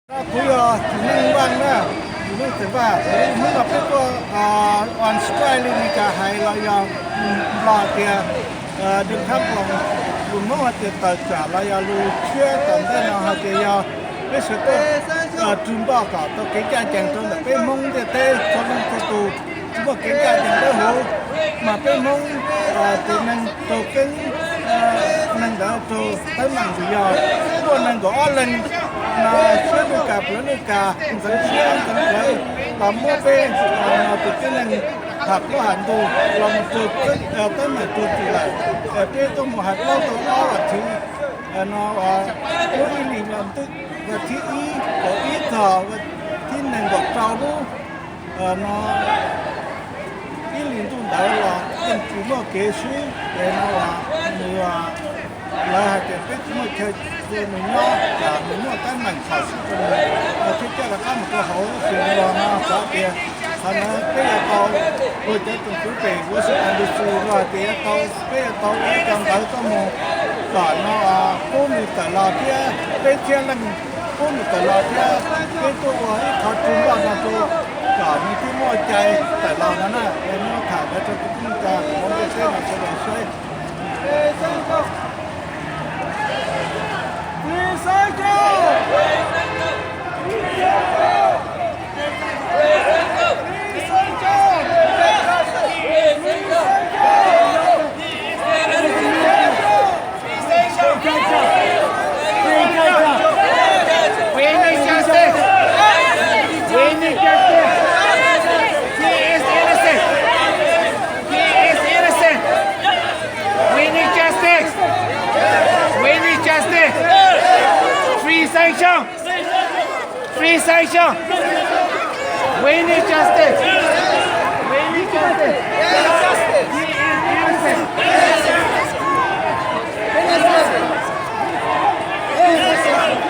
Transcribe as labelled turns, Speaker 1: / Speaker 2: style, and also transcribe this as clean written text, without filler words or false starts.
Speaker 1: Kuya, nang na, nung tiba, nung kapit ko on Australia ni kahai la yang la dia, được khắp lòng lu mong hạt tiền trả la ya lu chia tận đây nào hạt tiền ya, cái sự tôi trung bao cả tôi cái chẳng tôi là cái mong để thế cho nên tôi tu, chỉ có cái chẳng tôi hồ mà cái mong thì nên tôi cái nên đã tôi tới mảng gì giờ, tôi nên có lên là chưa được cả bữa được cả dẫn chia dẫn lấy làm mua bên là từ cái này hạt có hạn tu làm từ cái tới mà từ từ lại cái tôi một hạt lâu tôi đó là thứ nó có ý định làm tức và thứ ý có ý thở và thứ này có trâu đó nó ý định tôi đã là cái chủ nó kế sĩ để nó là hạt tiền biết mà chơi rồi mình lo cả mình mua cái mảnh khảo sát cho mình thiết kế là có một cái hố tiền lo nó có tiền thành nó bây giờ tàu tôi tới từng thứ tiền của sự ăn đi chơi rồi thì tàu bây giờ tàu cái trong đấy có một cả nó cố mình phải lo kia bên kia là cố mình phải lo kia cái tôi ấy họ trúng vào là tôi cả những cái mua chạy phải lo nó nè để nó thả ra cho chúng ta không thể xem là sẽ được xoay
Speaker 2: Free sanction! We need justice! We need justice! He is innocent!